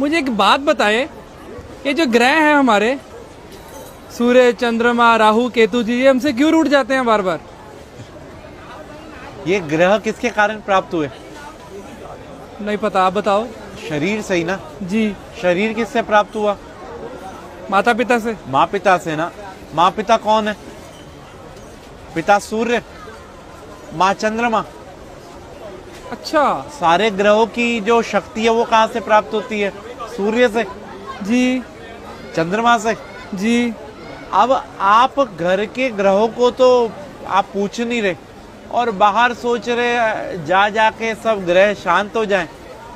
मुझे एक बात बताएं, ये जो ग्रह हैं हमारे सूर्य, चंद्रमा, राहु, केतु जी, ये हमसे क्यों रूठ जाते हैं बार बार? ये ग्रह किसके कारण प्राप्त हुए? नहीं पता, आप बताओ। शरीर से ही ना। जी। शरीर किससे प्राप्त हुआ? माता पिता से। माँ पिता से ना। माँ पिता कौन है? पिता सूर्य, माँ चंद्रमा। अच्छा। सारे ग्रहों की जो शक्ति है वो कहाँ से प्राप्त होती है? सूर्य से, जी चंद्रमा से। जी। अब आप घर के ग्रहों को तो आप पूछ नहीं रहे और बाहर सोच रहे जा जाके सब ग्रह शांत हो जाएं,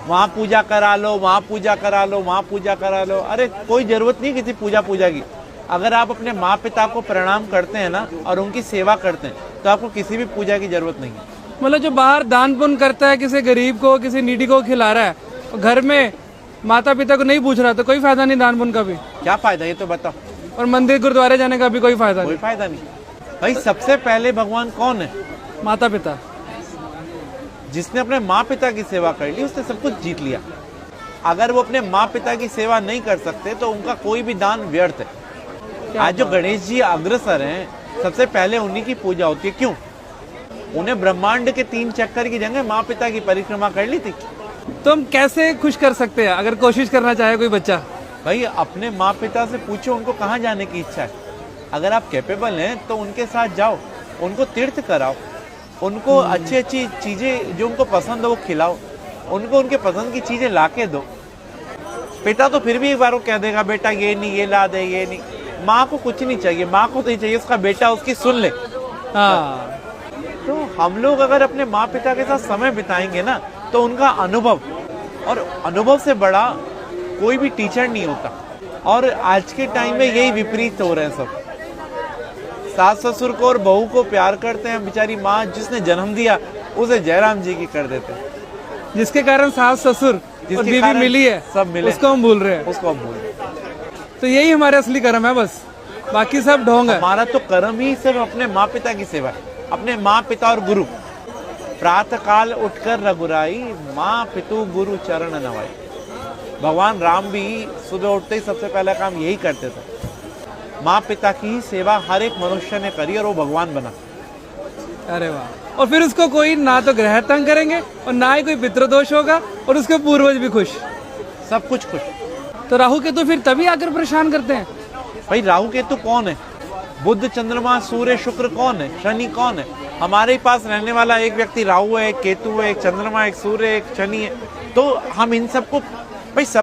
वहाँ पूजा करा लो, वहाँ पूजा करा लो, वहाँ पूजा करा लो। अरे कोई जरूरत नहीं किसी पूजा की। अगर आप अपने माँ पिता को प्रणाम करते हैं ना और उनकी सेवा करते हैं तो आपको किसी भी पूजा की जरूरत नहीं है। मतलब जो बाहर दान पुण्य करता है, किसी गरीब को, किसी नीडी को खिला रहा है, और घर में माता पिता को नहीं पूछ रहा, तो कोई फायदा नहीं दान पुण्य का भी। क्या फायदा ये तो बताओ। और मंदिर गुरुद्वारे जाने का भी कोई फायदा कोई नहीं। फायदा नहीं। भाई सबसे पहले भगवान कौन है? माता पिता। जिसने अपने माँ पिता की सेवा कर ली उसने सब कुछ जीत लिया। अगर वो अपने माँ पिता की सेवा नहीं कर सकते तो उनका कोई भी दान व्यर्थ है। आज जो गणेश जी अग्रसर हैं, सबसे पहले उन्हीं की पूजा होती है। क्यों? उन्हें ब्रह्मांड के 3 चक्कर की जगह माँ पिता की परिक्रमा कर ली थी। तो हम कैसे खुश कर सकते हैं अगर कोशिश करना चाहे कोई बच्चा? भाई अपने माँ पिता से पूछो उनको कहाँ जाने की इच्छा है। अगर आप कैपेबल हैं तो उनके साथ जाओ, उनको तीर्थ कराओ, उनको अच्छी अच्छी चीजें जो उनको पसंद हो वो खिलाओ, उनको उनके पसंद की चीजें ला के दो। पिता तो फिर भी एक बार वो कह देगा बेटा ये नहीं, ये ला दे, ये नहीं। माँ को कुछ नहीं चाहिए, माँ को तो ये चाहिए उसका बेटा उसकी सुन ले। हाँ। तो हम लोग अगर अपने माँ पिता के साथ समय बिताएंगे ना तो उनका अनुभव, और अनुभव से बड़ा कोई भी टीचर नहीं होता। और आज के टाइम में यही विपरीत हो रहे हैं सब। सास ससुर को और बहू को प्यार करते हैं, बेचारी माँ जिसने जन्म दिया उसे जयराम जी की कर देते हैं। जिसके कारण सास ससुर और बीवी मिली है, सब मिले, उसको हम भूल रहे हैं। उसको हम भूल रहे हैं। तो यही हमारे असली कर्म है, बस बाकी सब ढोंग है। हमारा तो कर्म ही सिर्फ अपने माँ पिता की सेवा है, अपने माँ पिता और गुरु। प्रातः काल उठकर रघुराई, माँ पितु गुरु चरण नवाई। भगवान राम भी सुबह उठते ही सबसे पहला काम यही करते थे। माँ पिता की ही सेवा हर एक मनुष्य ने करी और वो भगवान बना। अरे वाह। और फिर उसको कोई ना तो ग्रह तंग करेंगे और ना ही कोई पितृदोष होगा, और उसके पूर्वज भी खुश, सब कुछ खुश। तो राहु केतु फिर तभी आकर परेशान करते हैं। भाई राहु केतु कौन है? बुध, चंद्रमा, सूर्य, शुक्र कौन है? शनि कौन है? हमारे पास रहने वाला एक व्यक्ति राहु है, एक केतु है, एक चंद्रमा, एक सूर्य, एक शनि है। तो हम इन सबको भाई सब